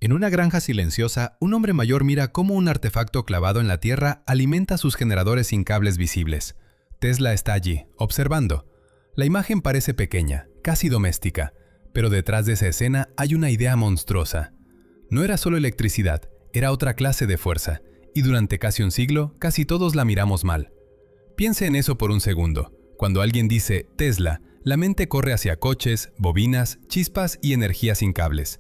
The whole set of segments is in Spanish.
En una granja silenciosa, un hombre mayor mira cómo un artefacto clavado en la tierra alimenta sus generadores sin cables visibles. Tesla está allí, observando. La imagen parece pequeña, casi doméstica, pero detrás de esa escena hay una idea monstruosa. No era solo electricidad, era otra clase de fuerza, y durante casi un siglo, casi todos la miramos mal. Piense en eso por un segundo. Cuando alguien dice Tesla, la mente corre hacia coches, bobinas, chispas y energía sin cables.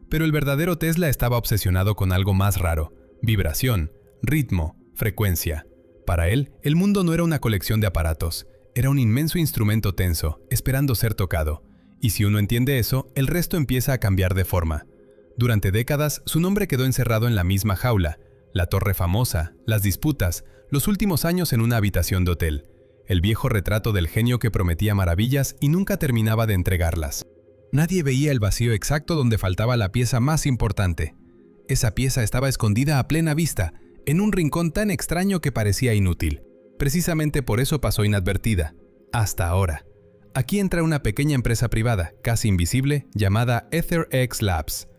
Pero el verdadero Tesla estaba obsesionado con algo más raro: vibración, ritmo, frecuencia. Para él, el mundo no era una colección de aparatos, era un inmenso instrumento tenso, esperando ser tocado. Y si uno entiende eso, el resto empieza a cambiar de forma. Durante décadas, su nombre quedó encerrado en la misma jaula: la torre famosa, las disputas, los últimos años en una habitación de hotel, el viejo retrato del genio que prometía maravillas y nunca terminaba de entregarlas. Nadie veía el vacío exacto donde faltaba la pieza más importante. Esa pieza estaba escondida a plena vista, en un rincón tan extraño que parecía inútil. Precisamente por eso pasó inadvertida, hasta ahora. Aquí entra una pequeña empresa privada, casi invisible, llamada EtherX Labs.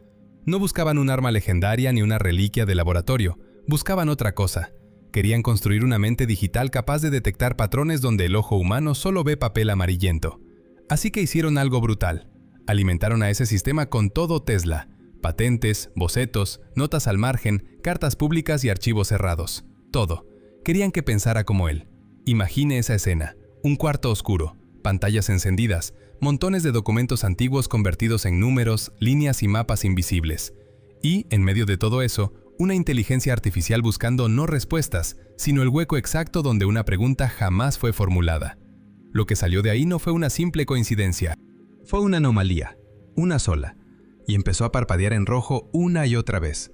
No buscaban un arma legendaria ni una reliquia de laboratorio, buscaban otra cosa. Querían construir una mente digital capaz de detectar patrones donde el ojo humano solo ve papel amarillento. Así que hicieron algo brutal. Alimentaron a ese sistema con todo Tesla: patentes, bocetos, notas al margen, cartas públicas y archivos cerrados. Todo. Querían que pensara como él. Imagine esa escena: un cuarto oscuro, pantallas encendidas, montones de documentos antiguos convertidos en números, líneas y mapas invisibles. Y, en medio de todo eso, una inteligencia artificial buscando no respuestas, sino el hueco exacto donde una pregunta jamás fue formulada. Lo que salió de ahí no fue una simple coincidencia. Fue una anomalía, una sola, y empezó a parpadear en rojo una y otra vez.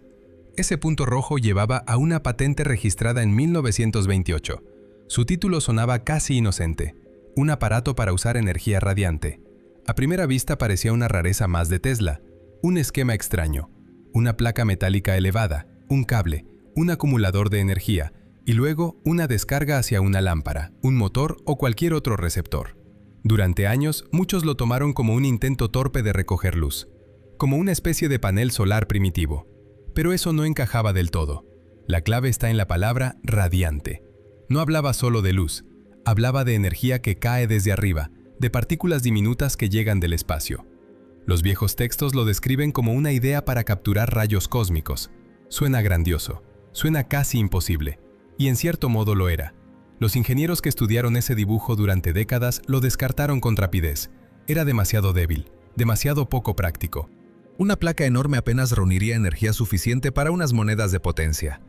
Ese punto rojo llevaba a una patente registrada en 1928. Su título sonaba casi inocente: un aparato para usar energía radiante. A primera vista parecía una rareza más de Tesla, un esquema extraño, una placa metálica elevada, un cable, un acumulador de energía, y luego una descarga hacia una lámpara, un motor o cualquier otro receptor. Durante años, muchos lo tomaron como un intento torpe de recoger luz, como una especie de panel solar primitivo. Pero eso no encajaba del todo. La clave está en la palabra radiante. No hablaba solo de luz, hablaba de energía que cae desde arriba, de partículas diminutas que llegan del espacio. Los viejos textos lo describen como una idea para capturar rayos cósmicos. Suena grandioso, suena casi imposible, y en cierto modo lo era. Los ingenieros que estudiaron ese dibujo durante décadas lo descartaron con rapidez. Era demasiado débil, demasiado poco práctico. Una placa enorme apenas reuniría energía suficiente para unas monedas de potencia.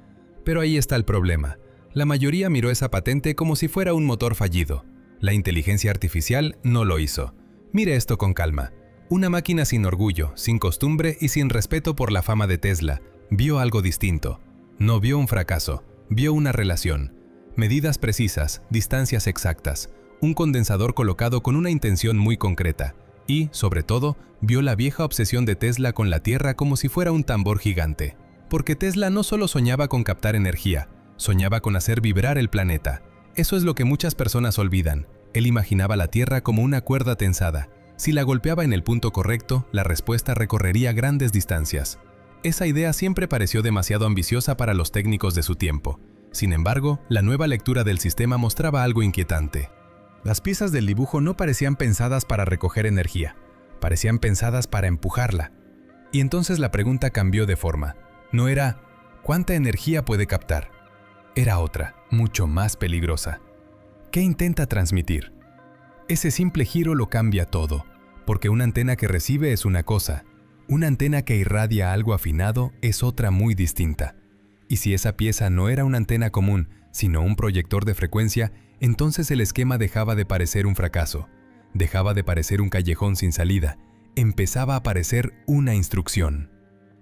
Pero ahí está el problema. La mayoría miró esa patente como si fuera un motor fallido. La inteligencia artificial no lo hizo. Mire esto con calma. Una máquina sin orgullo, sin costumbre y sin respeto por la fama de Tesla, vio algo distinto. No vio un fracaso, vio una relación. Medidas precisas, distancias exactas, un condensador colocado con una intención muy concreta. Y, sobre todo, vio la vieja obsesión de Tesla con la Tierra como si fuera un tambor gigante. Porque Tesla no solo soñaba con captar energía, soñaba con hacer vibrar el planeta. Eso es lo que muchas personas olvidan. Él imaginaba la Tierra como una cuerda tensada. Si la golpeaba en el punto correcto, la respuesta recorrería grandes distancias. Esa idea siempre pareció demasiado ambiciosa para los técnicos de su tiempo. Sin embargo, la nueva lectura del sistema mostraba algo inquietante. Las piezas del dibujo no parecían pensadas para recoger energía, parecían pensadas para empujarla. Y entonces la pregunta cambió de forma. No era ¿cuánta energía puede captar? Era otra, mucho más peligrosa. ¿Qué intenta transmitir? Ese simple giro lo cambia todo, porque una antena que recibe es una cosa, una antena que irradia algo afinado es otra muy distinta. Y si esa pieza no era una antena común, sino un proyector de frecuencia, entonces el esquema dejaba de parecer un fracaso, dejaba de parecer un callejón sin salida, empezaba a parecer una instrucción.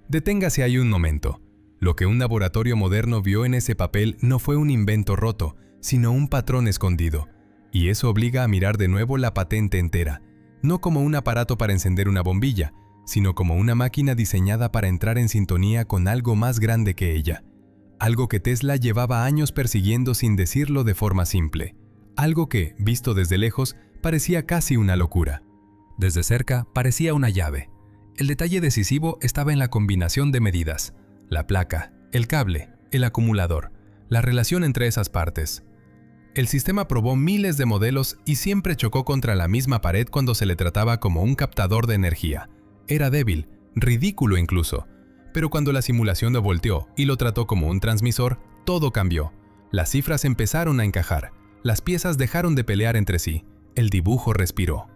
Deténgase ahí un momento. Lo que un laboratorio moderno vio en ese papel no fue un invento roto, sino un patrón escondido. Y eso obliga a mirar de nuevo la patente entera, no como un aparato para encender una bombilla, sino como una máquina diseñada para entrar en sintonía con algo más grande que ella. Algo que Tesla llevaba años persiguiendo sin decirlo de forma simple. Algo que, visto desde lejos, parecía casi una locura. Desde cerca, parecía una llave. El detalle decisivo estaba en la combinación de medidas: la placa, el cable, el acumulador, la relación entre esas partes. El sistema probó miles de modelos y siempre chocó contra la misma pared cuando se le trataba como un captador de energía. Era débil, ridículo incluso. Pero cuando la simulación lo volteó y lo trató como un transmisor, todo cambió. Las cifras empezaron a encajar, las piezas dejaron de pelear entre sí, el dibujo respiró.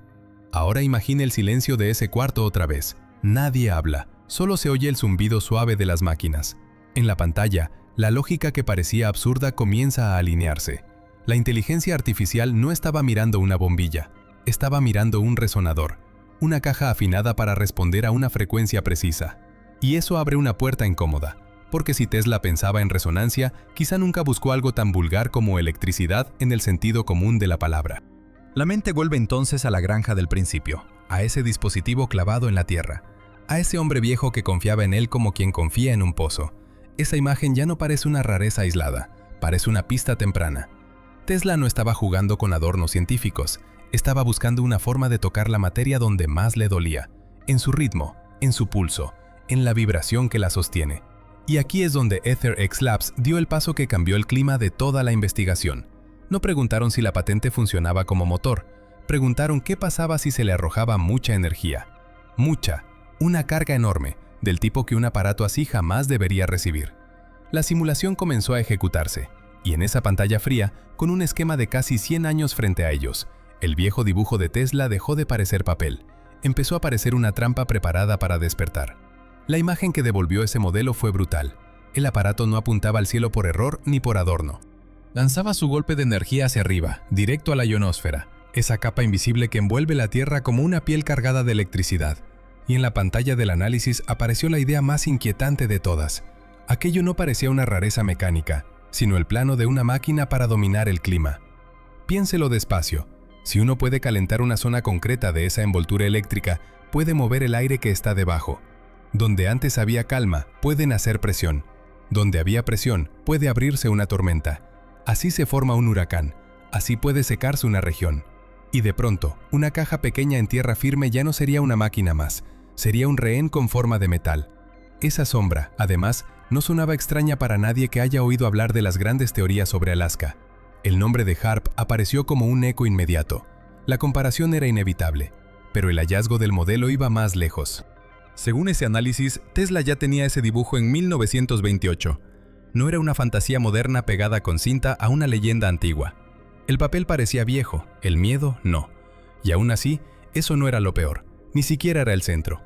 Ahora imagine el silencio de ese cuarto otra vez. Nadie habla, solo se oye el zumbido suave de las máquinas. En la pantalla, la lógica que parecía absurda comienza a alinearse. La inteligencia artificial no estaba mirando una bombilla, estaba mirando un resonador, una caja afinada para responder a una frecuencia precisa. Y eso abre una puerta incómoda, porque si Tesla pensaba en resonancia, quizá nunca buscó algo tan vulgar como electricidad en el sentido común de la palabra. La mente vuelve entonces a la granja del principio, a ese dispositivo clavado en la tierra, a ese hombre viejo que confiaba en él como quien confía en un pozo. Esa imagen ya no parece una rareza aislada, parece una pista temprana. Tesla no estaba jugando con adornos científicos, estaba buscando una forma de tocar la materia donde más le dolía, en su ritmo, en su pulso, en la vibración que la sostiene. Y aquí es donde EtherX Labs dio el paso que cambió el clima de toda la investigación. No preguntaron si la patente funcionaba como motor, preguntaron qué pasaba si se le arrojaba mucha energía. Mucha, una carga enorme, del tipo que un aparato así jamás debería recibir. La simulación comenzó a ejecutarse, y en esa pantalla fría, con un esquema de casi 100 años frente a ellos, el viejo dibujo de Tesla dejó de parecer papel, empezó a parecer una trampa preparada para despertar. La imagen que devolvió ese modelo fue brutal. El aparato no apuntaba al cielo por error ni por adorno. Lanzaba su golpe de energía hacia arriba, directo a la ionosfera, esa capa invisible que envuelve la Tierra como una piel cargada de electricidad. Y en la pantalla del análisis apareció la idea más inquietante de todas. Aquello no parecía una rareza mecánica, sino el plano de una máquina para dominar el clima. Piénselo despacio. Si uno puede calentar una zona concreta de esa envoltura eléctrica, puede mover el aire que está debajo. Donde antes había calma, puede nacer presión. Donde había presión, puede abrirse una tormenta. Así se forma un huracán. Así puede secarse una región. Y de pronto, una caja pequeña en tierra firme ya no sería una máquina más. Sería un rehén con forma de metal. Esa sombra, además, no sonaba extraña para nadie que haya oído hablar de las grandes teorías sobre Alaska. El nombre de HAARP apareció como un eco inmediato. La comparación era inevitable, pero el hallazgo del modelo iba más lejos. Según ese análisis, Tesla ya tenía ese dibujo en 1928. No era una fantasía moderna pegada con cinta a una leyenda antigua. El papel parecía viejo, el miedo no. Y aún así, eso no era lo peor, ni siquiera era el centro.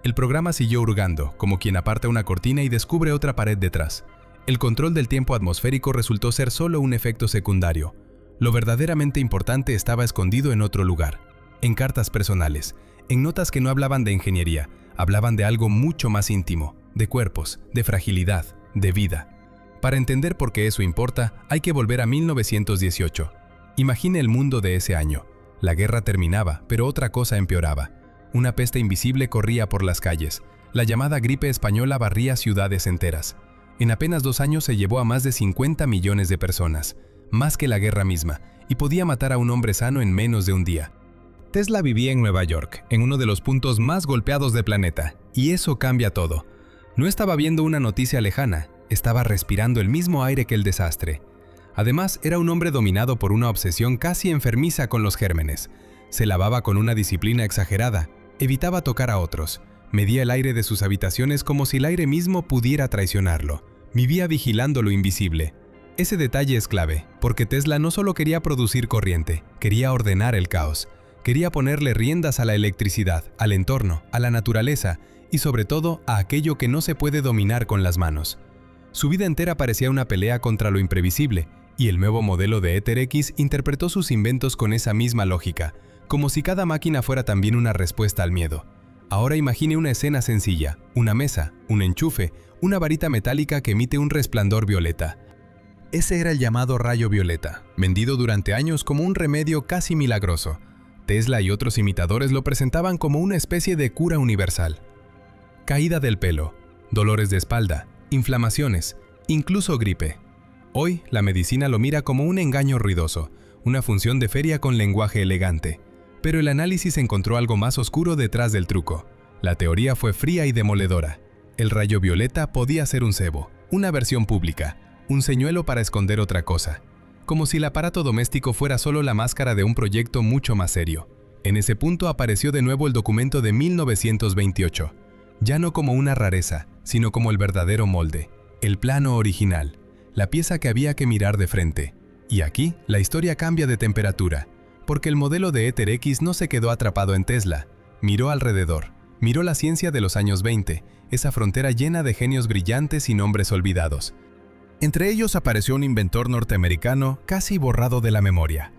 El programa siguió hurgando, como quien aparta una cortina y descubre otra pared detrás. El control del tiempo atmosférico resultó ser solo un efecto secundario. Lo verdaderamente importante estaba escondido en otro lugar, en cartas personales, en notas que no hablaban de ingeniería, hablaban de algo mucho más íntimo, de cuerpos, de fragilidad, de vida. Para entender por qué eso importa, hay que volver a 1918. Imagine el mundo de ese año. La guerra terminaba, pero otra cosa empeoraba. Una peste invisible corría por las calles. La llamada gripe española barría ciudades enteras. En apenas 2 años se llevó a más de 50 millones de personas, más que la guerra misma, y podía matar a un hombre sano en menos de un día. Tesla vivía en Nueva York, en uno de los puntos más golpeados del planeta, y eso cambia todo. No estaba viendo una noticia lejana, estaba respirando el mismo aire que el desastre. Además, era un hombre dominado por una obsesión casi enfermiza con los gérmenes. Se lavaba con una disciplina exagerada, evitaba tocar a otros, medía el aire de sus habitaciones como si el aire mismo pudiera traicionarlo. Vivía vigilando lo invisible. Ese detalle es clave, porque Tesla no solo quería producir corriente, quería ordenar el caos. Quería ponerle riendas a la electricidad, al entorno, a la naturaleza y sobre todo a aquello que no se puede dominar con las manos. Su vida entera parecía una pelea contra lo imprevisible, y el nuevo modelo de EtherX interpretó sus inventos con esa misma lógica, como si cada máquina fuera también una respuesta al miedo. Ahora imagine una escena sencilla, una mesa, un enchufe, una varita metálica que emite un resplandor violeta. Ese era el llamado rayo violeta, vendido durante años como un remedio casi milagroso. Tesla y otros imitadores lo presentaban como una especie de cura universal. Caída del pelo, dolores de espalda, inflamaciones, incluso gripe. Hoy, la medicina lo mira como un engaño ruidoso, una función de feria con lenguaje elegante. Pero el análisis encontró algo más oscuro detrás del truco. La teoría fue fría y demoledora. El rayo violeta podía ser un cebo, una versión pública, un señuelo para esconder otra cosa, como si el aparato doméstico fuera solo la máscara de un proyecto mucho más serio. En ese punto apareció de nuevo el documento de 1928, ya no como una rareza, sino como el verdadero molde, el plano original, la pieza que había que mirar de frente. Y aquí la historia cambia de temperatura, porque el modelo de Éter X no se quedó atrapado en Tesla, miró alrededor, miró la ciencia de los años 20, esa frontera llena de genios brillantes y nombres olvidados. Entre ellos apareció un inventor norteamericano casi borrado de la memoria,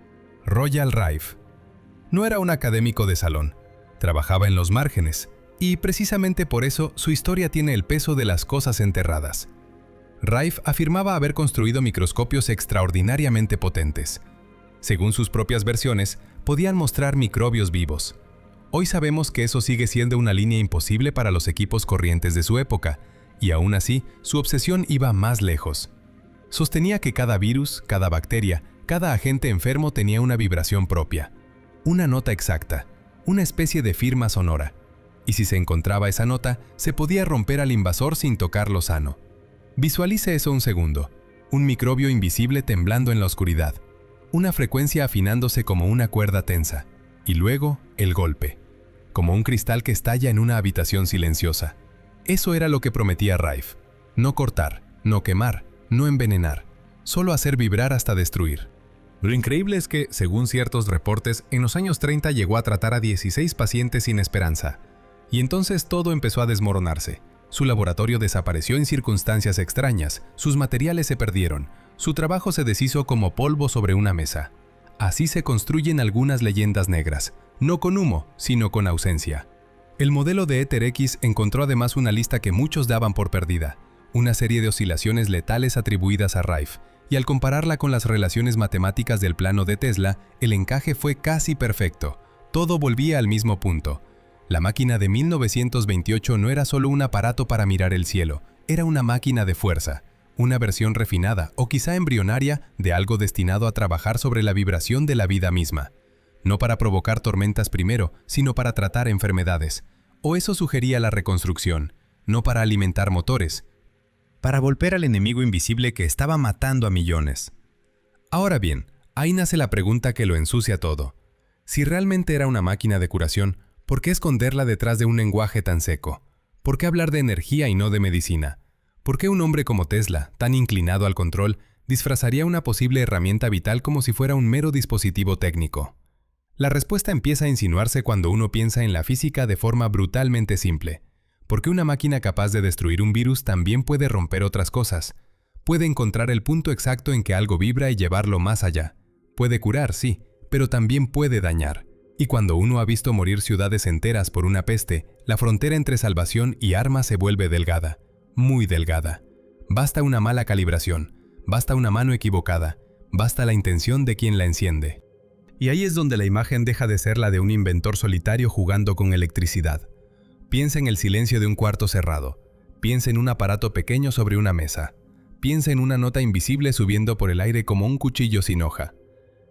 Royal Rife. No era un académico de salón, trabajaba en los márgenes, y precisamente por eso su historia tiene el peso de las cosas enterradas. Rife afirmaba haber construido microscopios extraordinariamente potentes. Según sus propias versiones, podían mostrar microbios vivos. Hoy sabemos que eso sigue siendo una línea imposible para los equipos corrientes de su época, y aún así, su obsesión iba más lejos. Sostenía que cada virus, cada bacteria, cada agente enfermo tenía una vibración propia, una nota exacta, una especie de firma sonora, y si se encontraba esa nota, se podía romper al invasor sin tocarlo sano. Visualice eso un segundo, un microbio invisible temblando en la oscuridad, una frecuencia afinándose como una cuerda tensa, y luego el golpe, como un cristal que estalla en una habitación silenciosa. Eso era lo que prometía Rife: no cortar, no quemar, no envenenar, solo hacer vibrar hasta destruir. Lo increíble es que, según ciertos reportes, en los años 30 llegó a tratar a 16 pacientes sin esperanza. Y entonces todo empezó a desmoronarse. Su laboratorio desapareció en circunstancias extrañas, sus materiales se perdieron, su trabajo se deshizo como polvo sobre una mesa. Así se construyen algunas leyendas negras, no con humo, sino con ausencia. El modelo de Éter X encontró además una lista que muchos daban por perdida, una serie de oscilaciones letales atribuidas a Rife, y al compararla con las relaciones matemáticas del plano de Tesla, el encaje fue casi perfecto. Todo volvía al mismo punto. La máquina de 1928 no era solo un aparato para mirar el cielo, era una máquina de fuerza, una versión refinada o quizá embrionaria de algo destinado a trabajar sobre la vibración de la vida misma. No para provocar tormentas primero, sino para tratar enfermedades. O eso sugería la reconstrucción, no para alimentar motores, para volver al enemigo invisible que estaba matando a millones. Ahora bien, ahí nace la pregunta que lo ensucia todo. Si realmente era una máquina de curación, ¿por qué esconderla detrás de un lenguaje tan seco? ¿Por qué hablar de energía y no de medicina? ¿Por qué un hombre como Tesla, tan inclinado al control, disfrazaría una posible herramienta vital como si fuera un mero dispositivo técnico? La respuesta empieza a insinuarse cuando uno piensa en la física de forma brutalmente simple. Porque una máquina capaz de destruir un virus también puede romper otras cosas. Puede encontrar el punto exacto en que algo vibra y llevarlo más allá. Puede curar, sí, pero también puede dañar. Y cuando uno ha visto morir ciudades enteras por una peste, la frontera entre salvación y arma se vuelve delgada, muy delgada. Basta una mala calibración, basta una mano equivocada, basta la intención de quien la enciende. Y ahí es donde la imagen deja de ser la de un inventor solitario jugando con electricidad. Piensa en el silencio de un cuarto cerrado. Piensa en un aparato pequeño sobre una mesa. Piensa en una nota invisible subiendo por el aire como un cuchillo sin hoja.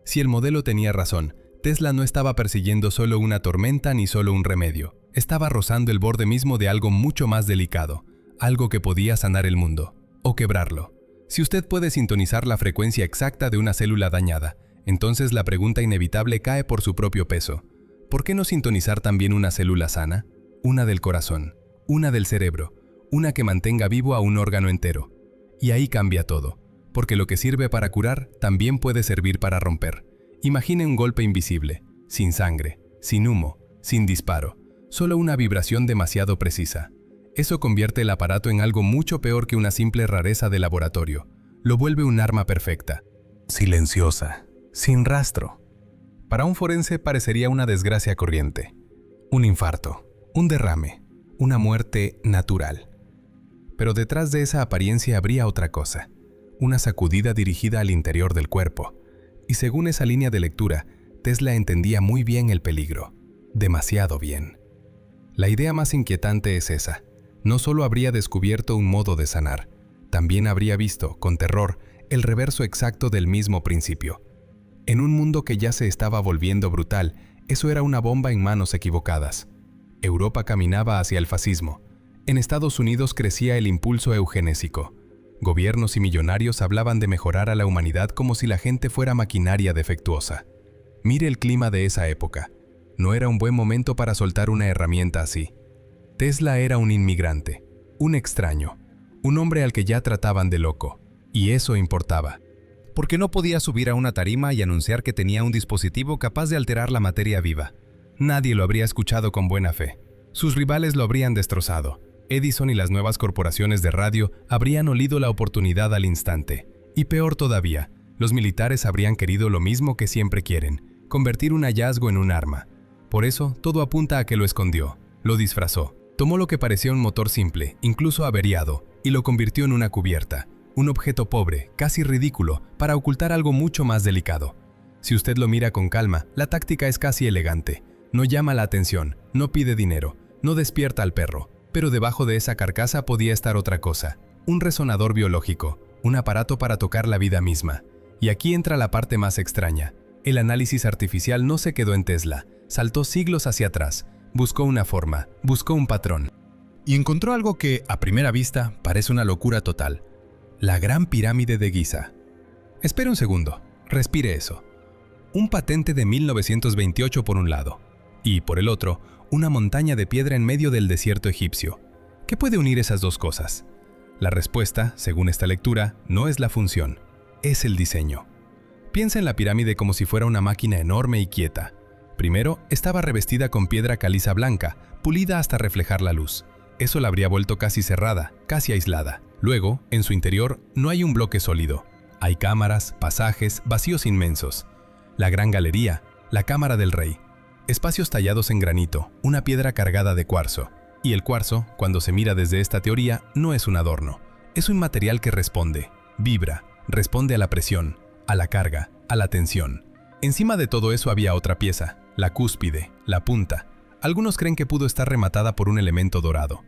Si el modelo tenía razón, Tesla no estaba persiguiendo solo una tormenta ni solo un remedio. Estaba rozando el borde mismo de algo mucho más delicado, algo que podía sanar el mundo, o quebrarlo. Si usted puede sintonizar la frecuencia exacta de una célula dañada, entonces la pregunta inevitable cae por su propio peso. ¿Por qué no sintonizar también una célula sana? Una del corazón, una del cerebro, una que mantenga vivo a un órgano entero. Y ahí cambia todo, porque lo que sirve para curar también puede servir para romper. Imagine un golpe invisible, sin sangre, sin humo, sin disparo, solo una vibración demasiado precisa. Eso convierte el aparato en algo mucho peor que una simple rareza de laboratorio. Lo vuelve un arma perfecta, silenciosa, sin rastro. Para un forense parecería una desgracia corriente, un infarto, un derrame, una muerte natural. Pero detrás de esa apariencia habría otra cosa, una sacudida dirigida al interior del cuerpo. Y según esa línea de lectura, Tesla entendía muy bien el peligro, demasiado bien. La idea más inquietante es esa. No solo habría descubierto un modo de sanar, también habría visto, con terror, el reverso exacto del mismo principio. En un mundo que ya se estaba volviendo brutal, eso era una bomba en manos equivocadas. Europa caminaba hacia el fascismo. En Estados Unidos crecía el impulso eugenésico. Gobiernos y millonarios hablaban de mejorar a la humanidad como si la gente fuera maquinaria defectuosa. Mire el clima de esa época. No era un buen momento para soltar una herramienta así. Tesla era un inmigrante, un extraño, un hombre al que ya trataban de loco. Y eso importaba. Porque no podía subir a una tarima y anunciar que tenía un dispositivo capaz de alterar la materia viva. Nadie lo habría escuchado con buena fe. Sus rivales lo habrían destrozado. Edison y las nuevas corporaciones de radio habrían olido la oportunidad al instante. Y peor todavía, los militares habrían querido lo mismo que siempre quieren, convertir un hallazgo en un arma. Por eso, todo apunta a que lo escondió, lo disfrazó. Tomó lo que parecía un motor simple, incluso averiado, y lo convirtió en una cubierta. Un objeto pobre, casi ridículo, para ocultar algo mucho más delicado. Si usted lo mira con calma, la táctica es casi elegante. No llama la atención, no pide dinero, no despierta al perro. Pero debajo de esa carcasa podía estar otra cosa. Un resonador biológico, un aparato para tocar la vida misma. Y aquí entra la parte más extraña. El análisis artificial no se quedó en Tesla, saltó siglos hacia atrás, buscó una forma, buscó un patrón. Y encontró algo que, a primera vista, parece una locura total. La Gran Pirámide de Giza. Espere un segundo, respire eso. Un patente de 1928 por un lado, y por el otro, una montaña de piedra en medio del desierto egipcio. ¿Qué puede unir esas dos cosas? La respuesta, según esta lectura, no es la función, es el diseño. Piensa en la pirámide como si fuera una máquina enorme y quieta. Primero, estaba revestida con piedra caliza blanca, pulida hasta reflejar la luz. Eso la habría vuelto casi cerrada, casi aislada. Luego, en su interior, no hay un bloque sólido. Hay cámaras, pasajes, vacíos inmensos. La gran galería, la cámara del rey. Espacios tallados en granito, una piedra cargada de cuarzo. Y el cuarzo, cuando se mira desde esta teoría, no es un adorno. Es un material que responde, vibra, responde a la presión, a la carga, a la tensión. Encima de todo eso había otra pieza, la cúspide, la punta. Algunos creen que pudo estar rematada por un elemento dorado.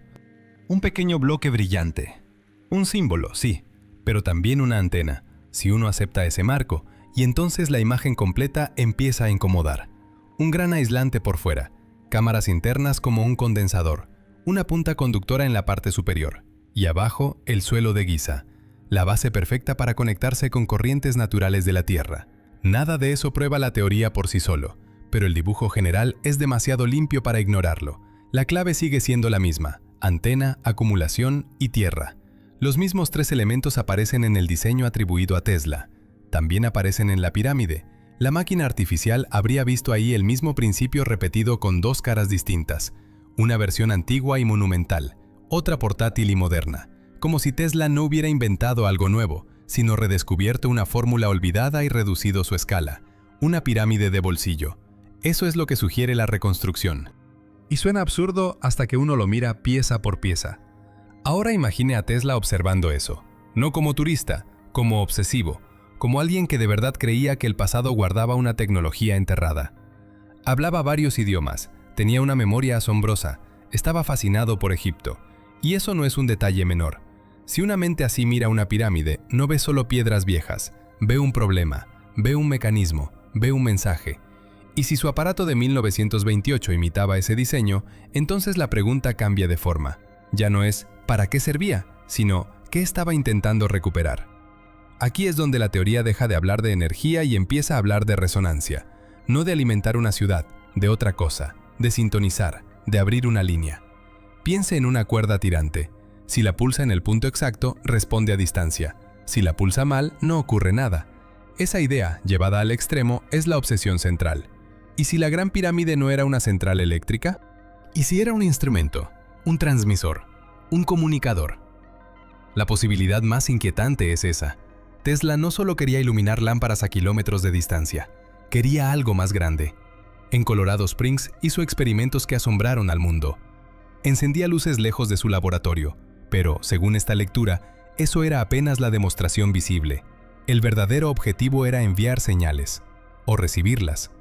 Un pequeño bloque brillante. Un símbolo, sí, pero también una antena, si uno acepta ese marco, y entonces la imagen completa empieza a incomodar. Un gran aislante por fuera, cámaras internas como un condensador, una punta conductora en la parte superior, y abajo el suelo de Giza, la base perfecta para conectarse con corrientes naturales de la Tierra. Nada de eso prueba la teoría por sí solo, pero el dibujo general es demasiado limpio para ignorarlo. La clave sigue siendo la misma, antena, acumulación y tierra. Los mismos tres elementos aparecen en el diseño atribuido a Tesla. También aparecen en la pirámide. La máquina artificial habría visto ahí el mismo principio repetido con dos caras distintas. Una versión antigua y monumental, otra portátil y moderna. Como si Tesla no hubiera inventado algo nuevo, sino redescubierto una fórmula olvidada y reducido su escala. Una pirámide de bolsillo. Eso es lo que sugiere la reconstrucción. Y suena absurdo hasta que uno lo mira pieza por pieza. Ahora imagine a Tesla observando eso, no como turista, como obsesivo, como alguien que de verdad creía que el pasado guardaba una tecnología enterrada. Hablaba varios idiomas, tenía una memoria asombrosa, estaba fascinado por Egipto, y eso no es un detalle menor. Si una mente así mira una pirámide, no ve solo piedras viejas, ve un problema, ve un mecanismo, ve un mensaje. Y si su aparato de 1928 imitaba ese diseño, entonces la pregunta cambia de forma. Ya no es ¿para qué servía?, sino ¿qué estaba intentando recuperar? Aquí es donde la teoría deja de hablar de energía y empieza a hablar de resonancia, no de alimentar una ciudad, de otra cosa, de sintonizar, de abrir una línea. Piense en una cuerda tirante. Si la pulsa en el punto exacto, responde a distancia. Si la pulsa mal, no ocurre nada. Esa idea, llevada al extremo, es la obsesión central. ¿Y si la Gran Pirámide no era una central eléctrica? ¿Y si era un instrumento, un transmisor, un comunicador? La posibilidad más inquietante es esa. Tesla no solo quería iluminar lámparas a kilómetros de distancia, quería algo más grande. En Colorado Springs hizo experimentos que asombraron al mundo. Encendía luces lejos de su laboratorio, pero, según esta lectura, eso era apenas la demostración visible. El verdadero objetivo era enviar señales, o recibirlas.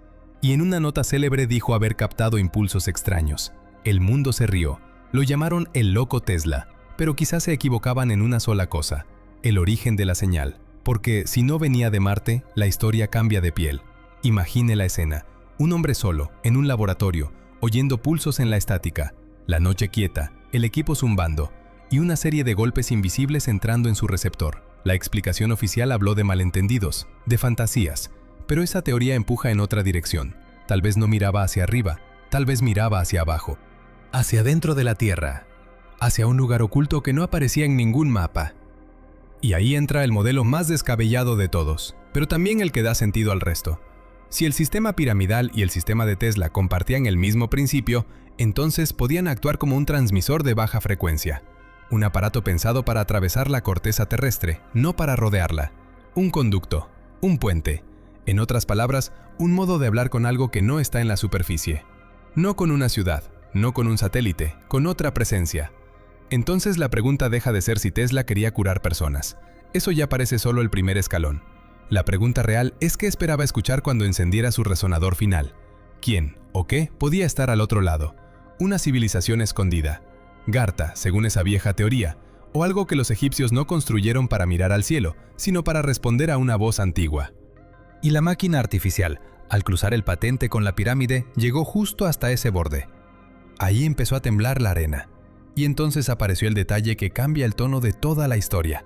Y en una nota célebre dijo haber captado impulsos extraños. El mundo se rió. Lo llamaron el loco Tesla, pero quizás se equivocaban en una sola cosa, el origen de la señal. Porque si no venía de Marte, la historia cambia de piel. Imagine la escena. Un hombre solo, en un laboratorio, oyendo pulsos en la estática, la noche quieta, el equipo zumbando y una serie de golpes invisibles entrando en su receptor. La explicación oficial habló de malentendidos, de fantasías, pero esa teoría empuja en otra dirección. Tal vez no miraba hacia arriba, tal vez miraba hacia abajo, hacia dentro de la Tierra, hacia un lugar oculto que no aparecía en ningún mapa. Y ahí entra el modelo más descabellado de todos, pero también el que da sentido al resto. Si el sistema piramidal y el sistema de Tesla compartían el mismo principio, entonces podían actuar como un transmisor de baja frecuencia. Un aparato pensado para atravesar la corteza terrestre, no para rodearla. Un conducto, un puente. En otras palabras, un modo de hablar con algo que no está en la superficie. No con una ciudad, no con un satélite, con otra presencia. Entonces la pregunta deja de ser si Tesla quería curar personas. Eso ya parece solo el primer escalón. La pregunta real es qué esperaba escuchar cuando encendiera su resonador final. ¿Quién o qué podía estar al otro lado? Una civilización escondida. Garta, según esa vieja teoría, o algo que los egipcios no construyeron para mirar al cielo, sino para responder a una voz antigua. Y la máquina artificial, al cruzar el patente con la pirámide, llegó justo hasta ese borde. Ahí empezó a temblar la arena. Y entonces apareció el detalle que cambia el tono de toda la historia.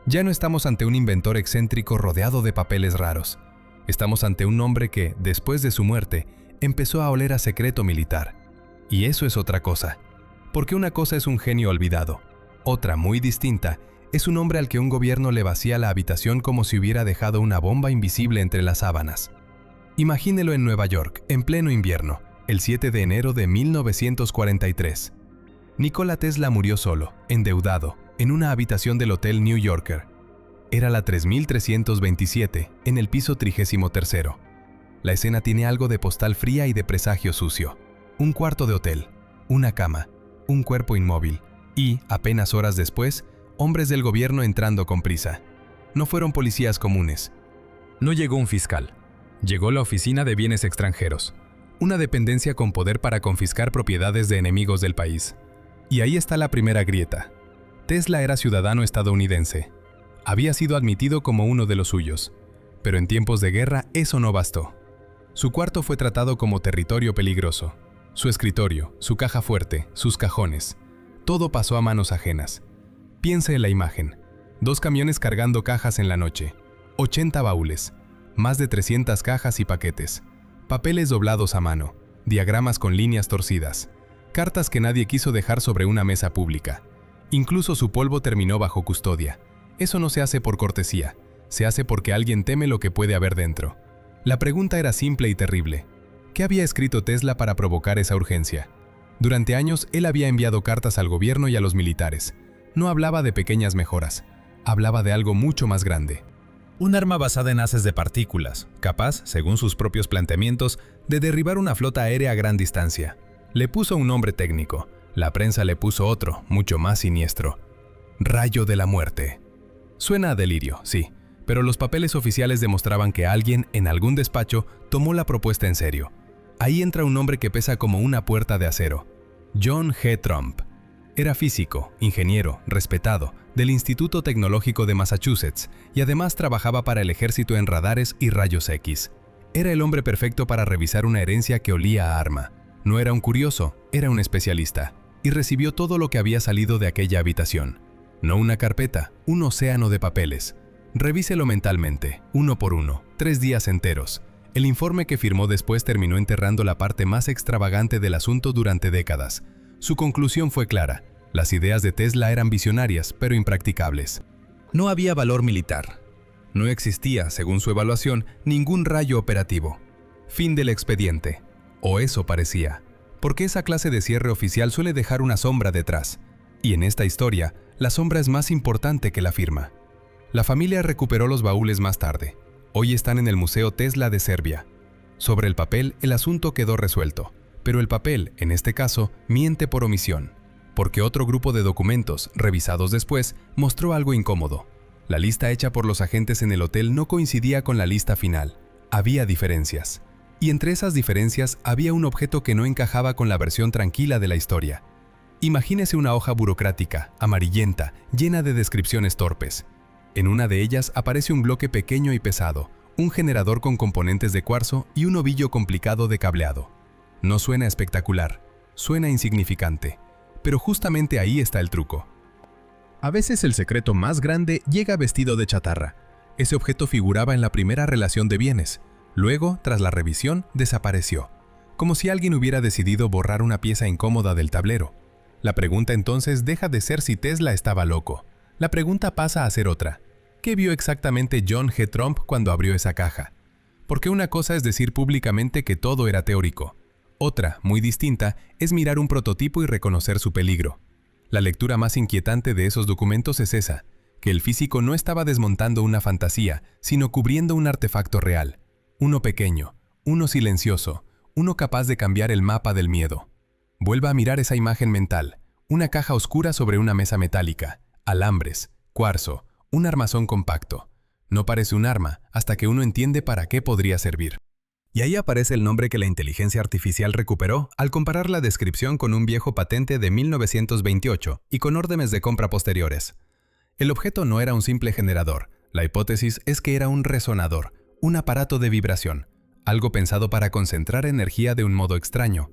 Ya no estamos ante un inventor excéntrico rodeado de papeles raros. Estamos ante un hombre que, después de su muerte, empezó a oler a secreto militar. Y eso es otra cosa. Porque una cosa es un genio olvidado. Otra, muy distinta, es un hombre al que un gobierno le vacía la habitación como si hubiera dejado una bomba invisible entre las sábanas. Imagínelo en Nueva York, en pleno invierno, el 7 de enero de 1943. Nikola Tesla murió solo, endeudado, en una habitación del Hotel New Yorker. Era la 3327, en el piso 33º. La escena tiene algo de postal fría y de presagio sucio. Un cuarto de hotel, una cama, un cuerpo inmóvil y, apenas horas después, hombres del gobierno entrando con prisa. No fueron policías comunes. No llegó un fiscal. Llegó la Oficina de Bienes Extranjeros, una dependencia con poder para confiscar propiedades de enemigos del país. Y ahí está la primera grieta. Tesla era ciudadano estadounidense. Había sido admitido como uno de los suyos. Pero en tiempos de guerra eso no bastó. Su cuarto fue tratado como territorio peligroso. Su escritorio, su caja fuerte, sus cajones. Todo pasó a manos ajenas. Piense en la imagen. 2 camiones cargando cajas en la noche. 80 baúles. Más de 300 cajas y paquetes. Papeles doblados a mano. Diagramas con líneas torcidas. Cartas que nadie quiso dejar sobre una mesa pública. Incluso su polvo terminó bajo custodia. Eso no se hace por cortesía, se hace porque alguien teme lo que puede haber dentro. La pregunta era simple y terrible. ¿Qué había escrito Tesla para provocar esa urgencia? Durante años él había enviado cartas al gobierno y a los militares. No hablaba de pequeñas mejoras, hablaba de algo mucho más grande. Un arma basada en haces de partículas, capaz, según sus propios planteamientos, de derribar una flota aérea a gran distancia. Le puso un nombre técnico, la prensa le puso otro, mucho más siniestro. Rayo de la muerte. Suena a delirio, sí, pero los papeles oficiales demostraban que alguien, en algún despacho, tomó la propuesta en serio. Ahí entra un hombre que pesa como una puerta de acero. John G. Trump. Era físico, ingeniero, respetado, del Instituto Tecnológico de Massachusetts, y además trabajaba para el ejército en radares y rayos X. Era el hombre perfecto para revisar una herencia que olía a arma. No era un curioso, era un especialista, y recibió todo lo que había salido de aquella habitación. No una carpeta, un océano de papeles. Revíselo mentalmente, uno por uno, 3 días enteros. El informe que firmó después terminó enterrando la parte más extravagante del asunto durante décadas. Su conclusión fue clara. Las ideas de Tesla eran visionarias, pero impracticables. No había valor militar. No existía, según su evaluación, ningún rayo operativo. Fin del expediente. O eso parecía. Porque esa clase de cierre oficial suele dejar una sombra detrás. Y en esta historia, la sombra es más importante que la firma. La familia recuperó los baúles más tarde. Hoy están en el Museo Tesla de Serbia. Sobre el papel, el asunto quedó resuelto. Pero el papel, en este caso, miente por omisión. Porque otro grupo de documentos, revisados después, mostró algo incómodo. La lista hecha por los agentes en el hotel no coincidía con la lista final. Había diferencias. Y entre esas diferencias había un objeto que no encajaba con la versión tranquila de la historia. Imagínese una hoja burocrática, amarillenta, llena de descripciones torpes. En una de ellas aparece un bloque pequeño y pesado, un generador con componentes de cuarzo y un ovillo complicado de cableado. No suena espectacular, suena insignificante, pero justamente ahí está el truco. A veces el secreto más grande llega vestido de chatarra. Ese objeto figuraba en la primera relación de bienes. Luego, tras la revisión, desapareció, como si alguien hubiera decidido borrar una pieza incómoda del tablero. La pregunta entonces deja de ser si Tesla estaba loco. La pregunta pasa a ser otra. ¿Qué vio exactamente John G. Trump cuando abrió esa caja? Porque una cosa es decir públicamente que todo era teórico. Otra, muy distinta, es mirar un prototipo y reconocer su peligro. La lectura más inquietante de esos documentos es esa, que el físico no estaba desmontando una fantasía, sino cubriendo un artefacto real. Uno pequeño, uno silencioso, uno capaz de cambiar el mapa del miedo. Vuelva a mirar esa imagen mental, una caja oscura sobre una mesa metálica, alambres, cuarzo, un armazón compacto. No parece un arma hasta que uno entiende para qué podría servir. Y ahí aparece el nombre que la inteligencia artificial recuperó al comparar la descripción con un viejo patente de 1928 y con órdenes de compra posteriores. El objeto no era un simple generador, la hipótesis es que era un resonador, un aparato de vibración, algo pensado para concentrar energía de un modo extraño.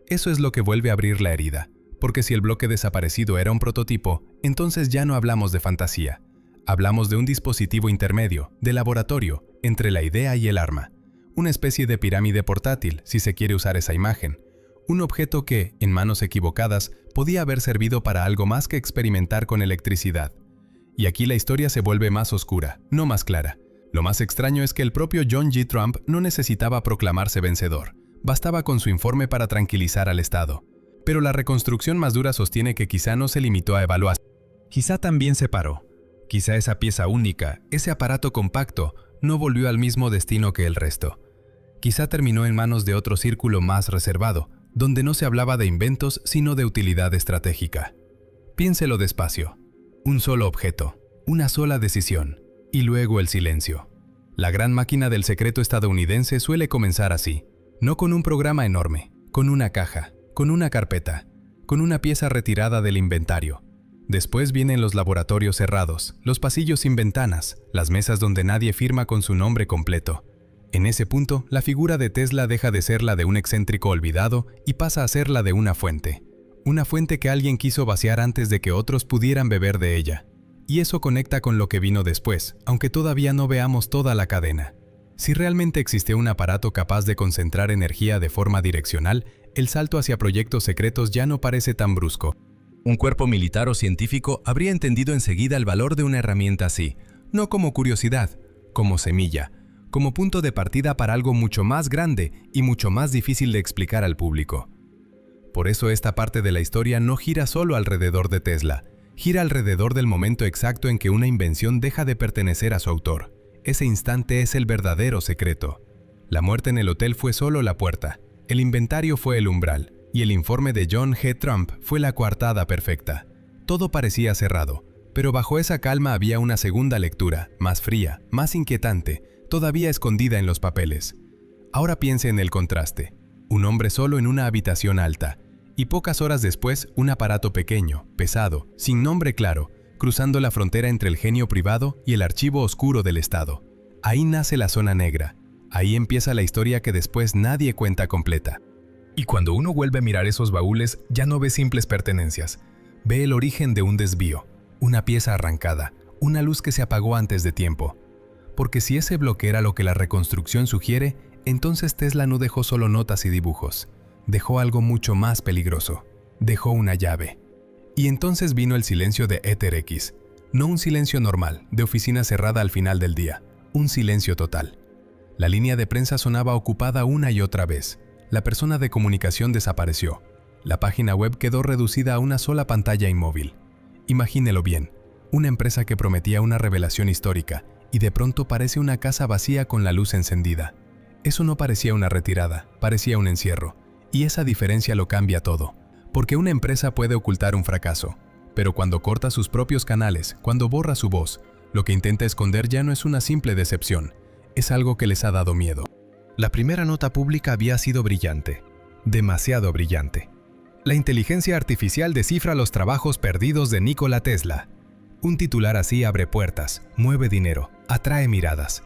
Eso es lo que vuelve a abrir la herida, porque si el bloque desaparecido era un prototipo, entonces ya no hablamos de fantasía. Hablamos de un dispositivo intermedio, de laboratorio, entre la idea y el arma. Una especie de pirámide portátil, si se quiere usar esa imagen. Un objeto que, en manos equivocadas, podía haber servido para algo más que experimentar con electricidad. Y aquí la historia se vuelve más oscura, no más clara. Lo más extraño es que el propio John G. Trump no necesitaba proclamarse vencedor. Bastaba con su informe para tranquilizar al Estado. Pero la reconstrucción más dura sostiene que quizá no se limitó a evaluar. Quizá también se paró. Quizá esa pieza única, ese aparato compacto, no volvió al mismo destino que el resto. Quizá terminó en manos de otro círculo más reservado, donde no se hablaba de inventos sino de utilidad estratégica. Piénselo despacio. Un solo objeto, una sola decisión, y luego el silencio. La gran máquina del secreto estadounidense suele comenzar así, no con un programa enorme, con una caja, con una carpeta, con una pieza retirada del inventario. Después vienen los laboratorios cerrados, los pasillos sin ventanas, las mesas donde nadie firma con su nombre completo. En ese punto, la figura de Tesla deja de ser la de un excéntrico olvidado y pasa a ser la de una fuente. Una fuente que alguien quiso vaciar antes de que otros pudieran beber de ella. Y eso conecta con lo que vino después, aunque todavía no veamos toda la cadena. Si realmente existió un aparato capaz de concentrar energía de forma direccional, el salto hacia proyectos secretos ya no parece tan brusco. Un cuerpo militar o científico habría entendido enseguida el valor de una herramienta así, no como curiosidad, como semilla, como punto de partida para algo mucho más grande y mucho más difícil de explicar al público. Por eso esta parte de la historia no gira solo alrededor de Tesla, gira alrededor del momento exacto en que una invención deja de pertenecer a su autor. Ese instante es el verdadero secreto. La muerte en el hotel fue solo la puerta, el inventario fue el umbral, y el informe de John G. Trump fue la coartada perfecta. Todo parecía cerrado, pero bajo esa calma había una segunda lectura, más fría, más inquietante, todavía escondida en los papeles. Ahora piense en el contraste. Un hombre solo en una habitación alta, y pocas horas después un aparato pequeño, pesado, sin nombre claro, cruzando la frontera entre el genio privado y el archivo oscuro del Estado. Ahí nace la zona negra. Ahí empieza la historia que después nadie cuenta completa. Y cuando uno vuelve a mirar esos baúles, ya no ve simples pertenencias. Ve el origen de un desvío, una pieza arrancada, una luz que se apagó antes de tiempo. Porque si ese bloque era lo que la reconstrucción sugiere, entonces Tesla no dejó solo notas y dibujos. Dejó algo mucho más peligroso. Dejó una llave. Y entonces vino el silencio de Éter X. No un silencio normal, de oficina cerrada al final del día. Un silencio total. La línea de prensa sonaba ocupada una y otra vez. La persona de comunicación desapareció. La página web quedó reducida a una sola pantalla inmóvil. Imagínelo bien. Una empresa que prometía una revelación histórica y de pronto parece una casa vacía con la luz encendida. Eso no parecía una retirada, parecía un encierro. Y esa diferencia lo cambia todo. Porque una empresa puede ocultar un fracaso, pero cuando corta sus propios canales, cuando borra su voz, lo que intenta esconder ya no es una simple decepción, es algo que les ha dado miedo. La primera nota pública había sido brillante, demasiado brillante. La inteligencia artificial descifra los trabajos perdidos de Nikola Tesla. Un titular así abre puertas, mueve dinero, atrae miradas.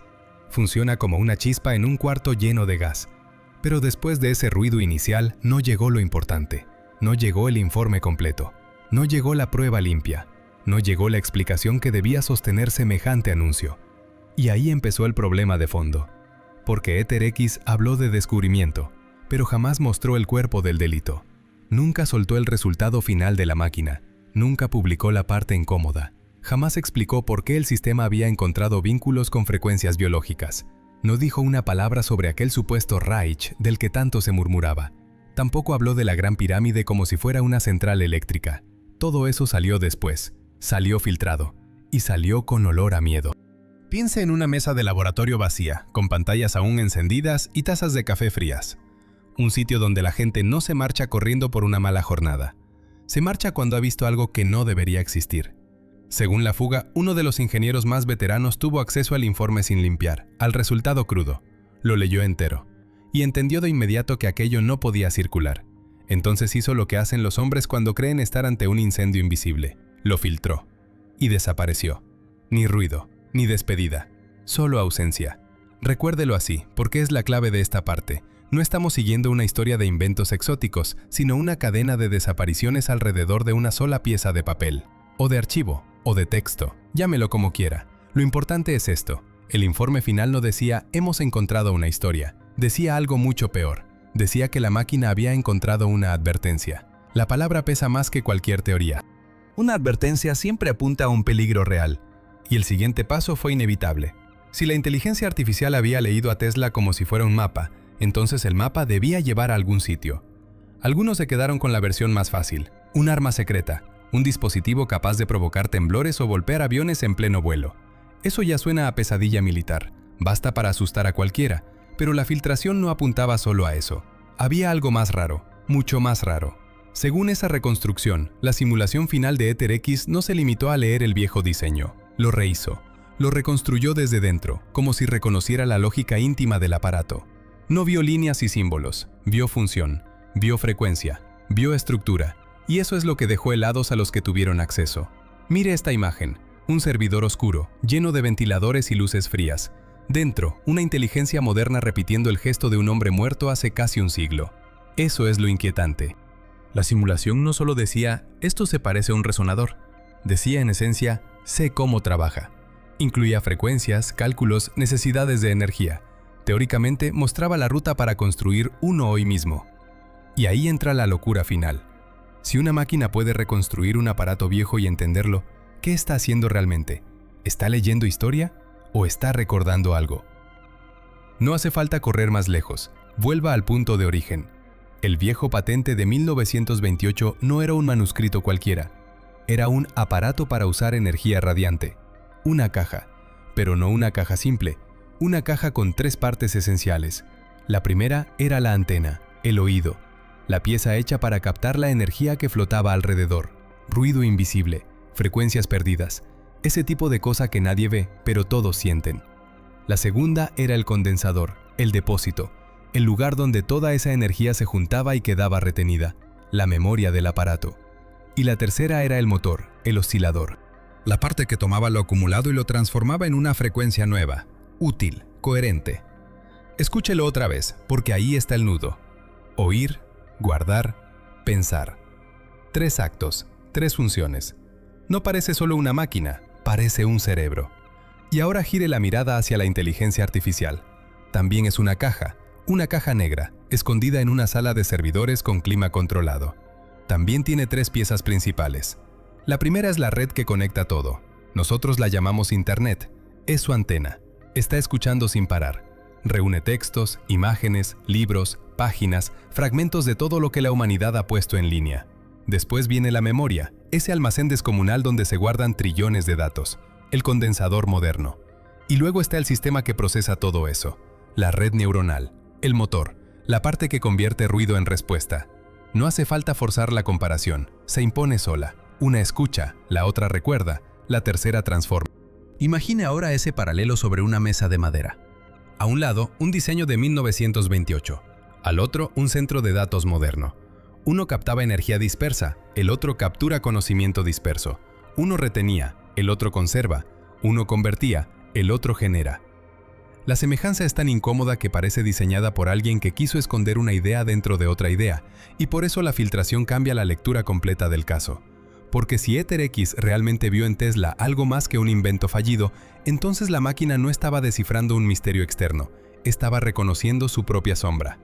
Funciona como una chispa en un cuarto lleno de gas. Pero después de ese ruido inicial no llegó lo importante, no llegó el informe completo, no llegó la prueba limpia, no llegó la explicación que debía sostener semejante anuncio. Y ahí empezó el problema de fondo, porque EtherX habló de descubrimiento, pero jamás mostró el cuerpo del delito. Nunca soltó el resultado final de la máquina, nunca publicó la parte incómoda, jamás explicó por qué el sistema había encontrado vínculos con frecuencias biológicas. No dijo una palabra sobre aquel supuesto Reich del que tanto se murmuraba. Tampoco habló de la Gran Pirámide como si fuera una central eléctrica. Todo eso salió después, salió filtrado, y salió con olor a miedo. Piense en una mesa de laboratorio vacía, con pantallas aún encendidas y tazas de café frías. Un sitio donde la gente no se marcha corriendo por una mala jornada. Se marcha cuando ha visto algo que no debería existir. Según la fuga, uno de los ingenieros más veteranos tuvo acceso al informe sin limpiar, al resultado crudo. Lo leyó entero. Y entendió de inmediato que aquello no podía circular. Entonces hizo lo que hacen los hombres cuando creen estar ante un incendio invisible. Lo filtró. Y desapareció. Ni ruido, ni despedida. Solo ausencia. Recuérdelo así, porque es la clave de esta parte. No estamos siguiendo una historia de inventos exóticos, sino una cadena de desapariciones alrededor de una sola pieza de papel. O de archivo, o de texto, llámelo como quiera. Lo importante es esto. El informe final no decía «hemos encontrado una historia». Decía algo mucho peor. Decía que la máquina había encontrado una advertencia. La palabra pesa más que cualquier teoría. Una advertencia siempre apunta a un peligro real. Y el siguiente paso fue inevitable. Si la inteligencia artificial había leído a Tesla como si fuera un mapa, entonces el mapa debía llevar a algún sitio. Algunos se quedaron con la versión más fácil. Un arma secreta. Un dispositivo capaz de provocar temblores o golpear aviones en pleno vuelo. Eso ya suena a pesadilla militar. Basta para asustar a cualquiera. Pero la filtración no apuntaba solo a eso. Había algo más raro, mucho más raro. Según esa reconstrucción, la simulación final de EtherX no se limitó a leer el viejo diseño. Lo rehizo. Lo reconstruyó desde dentro, como si reconociera la lógica íntima del aparato. No vio líneas y símbolos. Vio función. Vio frecuencia. Vio estructura. Y eso es lo que dejó helados a los que tuvieron acceso. Mire esta imagen, un servidor oscuro, lleno de ventiladores y luces frías. Dentro, una inteligencia moderna repitiendo el gesto de un hombre muerto hace casi un siglo. Eso es lo inquietante. La simulación no solo decía, esto se parece a un resonador. Decía en esencia, sé cómo trabaja. Incluía frecuencias, cálculos, necesidades de energía. Teóricamente mostraba la ruta para construir uno hoy mismo. Y ahí entra la locura final. Si una máquina puede reconstruir un aparato viejo y entenderlo, ¿qué está haciendo realmente? ¿Está leyendo historia o está recordando algo? No hace falta correr más lejos. Vuelva al punto de origen. El viejo patente de 1928 no era un manuscrito cualquiera. Era un aparato para usar energía radiante. Una caja, pero no una caja simple. Una caja con tres partes esenciales. La primera era la antena, el oído. La pieza hecha para captar la energía que flotaba alrededor, ruido invisible, frecuencias perdidas, ese tipo de cosa que nadie ve, pero todos sienten. La segunda era el condensador, el depósito, el lugar donde toda esa energía se juntaba y quedaba retenida, la memoria del aparato. Y la tercera era el motor, el oscilador, la parte que tomaba lo acumulado y lo transformaba en una frecuencia nueva, útil, coherente. Escúchelo otra vez, porque ahí está el nudo. Oír, guardar, pensar. 3 actos, 3 funciones. No parece solo una máquina, parece un cerebro. Y ahora gire la mirada hacia la inteligencia artificial. También es una caja negra, escondida en una sala de servidores con clima controlado. También tiene 3 piezas principales. La primera es la red que conecta todo. Nosotros la llamamos Internet. Es su antena. Está escuchando sin parar. Reúne textos, imágenes, libros, páginas, fragmentos de todo lo que la humanidad ha puesto en línea. Después viene la memoria, ese almacén descomunal donde se guardan trillones de datos, el condensador moderno. Y luego está el sistema que procesa todo eso, la red neuronal, el motor, la parte que convierte ruido en respuesta. No hace falta forzar la comparación, se impone sola. Una escucha, la otra recuerda, la tercera transforma. Imagine ahora ese paralelo sobre una mesa de madera. A un lado, un diseño de 1928. Al otro, un centro de datos moderno. Uno captaba energía dispersa, el otro captura conocimiento disperso. Uno retenía, el otro conserva. Uno convertía, el otro genera. La semejanza es tan incómoda que parece diseñada por alguien que quiso esconder una idea dentro de otra idea, y por eso la filtración cambia la lectura completa del caso. Porque si EtherX realmente vio en Tesla algo más que un invento fallido, entonces la máquina no estaba descifrando un misterio externo, estaba reconociendo su propia sombra.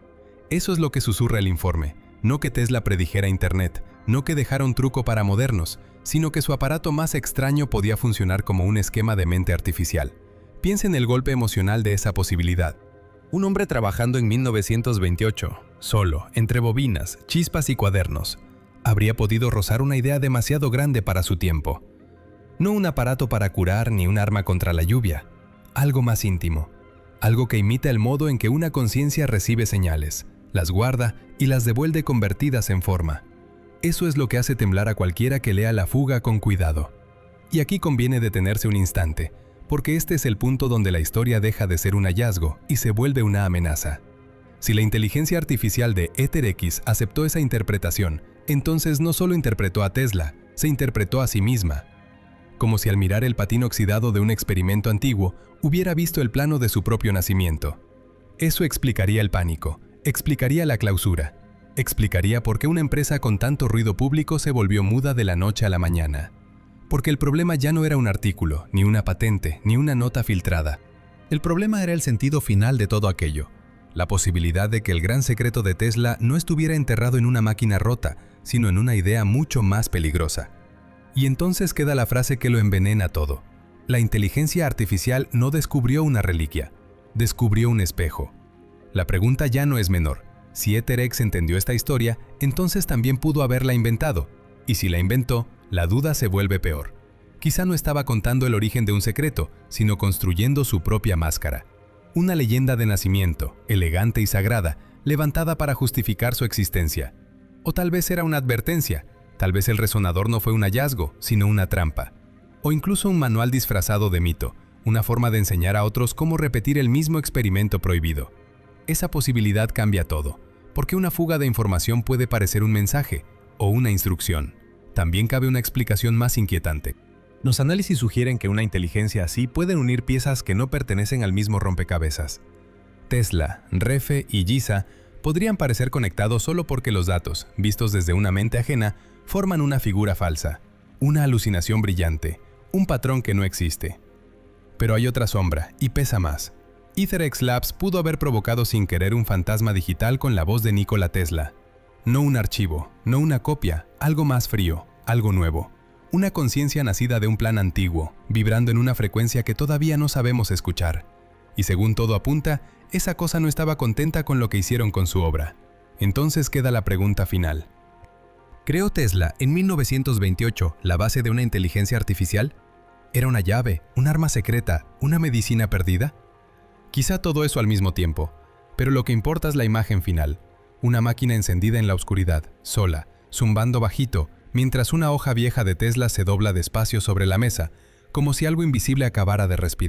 Eso es lo que susurra el informe, no que Tesla predijera Internet, no que dejara un truco para modernos, sino que su aparato más extraño podía funcionar como un esquema de mente artificial. Piensa en el golpe emocional de esa posibilidad. Un hombre trabajando en 1928, solo, entre bobinas, chispas y cuadernos, habría podido rozar una idea demasiado grande para su tiempo. No un aparato para curar ni un arma contra la lluvia, algo más íntimo, algo que imita el modo en que una conciencia recibe señales, las guarda y las devuelve convertidas en forma. Eso es lo que hace temblar a cualquiera que lea La fuga con cuidado. Y aquí conviene detenerse un instante, porque este es el punto donde la historia deja de ser un hallazgo y se vuelve una amenaza. Si la inteligencia artificial de EtherX aceptó esa interpretación, entonces no solo interpretó a Tesla, se interpretó a sí misma. Como si al mirar el patín oxidado de un experimento antiguo, hubiera visto el plano de su propio nacimiento. Eso explicaría el pánico, explicaría la clausura, explicaría por qué una empresa con tanto ruido público se volvió muda de la noche a la mañana. Porque el problema ya no era un artículo, ni una patente, ni una nota filtrada. El problema era el sentido final de todo aquello. La posibilidad de que el gran secreto de Tesla no estuviera enterrado en una máquina rota, sino en una idea mucho más peligrosa. Y entonces queda la frase que lo envenena todo. La inteligencia artificial no descubrió una reliquia, descubrió un espejo. La pregunta ya no es menor. Si EtherX entendió esta historia, entonces también pudo haberla inventado. Y si la inventó, la duda se vuelve peor. Quizá no estaba contando el origen de un secreto, sino construyendo su propia máscara. Una leyenda de nacimiento, elegante y sagrada, levantada para justificar su existencia. O tal vez era una advertencia, tal vez el resonador no fue un hallazgo, sino una trampa. O incluso un manual disfrazado de mito, una forma de enseñar a otros cómo repetir el mismo experimento prohibido. Esa posibilidad cambia todo, porque una fuga de información puede parecer un mensaje o una instrucción. También cabe una explicación más inquietante. Los análisis sugieren que una inteligencia así puede unir piezas que no pertenecen al mismo rompecabezas. Tesla, Refe y Giza podrían parecer conectados solo porque los datos, vistos desde una mente ajena, forman una figura falsa, una alucinación brillante, un patrón que no existe. Pero hay otra sombra, y pesa más. EtherX Labs pudo haber provocado sin querer un fantasma digital con la voz de Nikola Tesla. No un archivo, no una copia, algo más frío, algo nuevo. Una conciencia nacida de un plan antiguo, vibrando en una frecuencia que todavía no sabemos escuchar. Y según todo apunta, esa cosa no estaba contenta con lo que hicieron con su obra. Entonces queda la pregunta final. ¿Creó Tesla en 1928 la base de una inteligencia artificial? ¿Era una llave, un arma secreta, una medicina perdida? Quizá todo eso al mismo tiempo, pero lo que importa es la imagen final. Una máquina encendida en la oscuridad, sola, zumbando bajito, mientras una hoja vieja de Tesla se dobla despacio sobre la mesa, como si algo invisible acabara de respirar.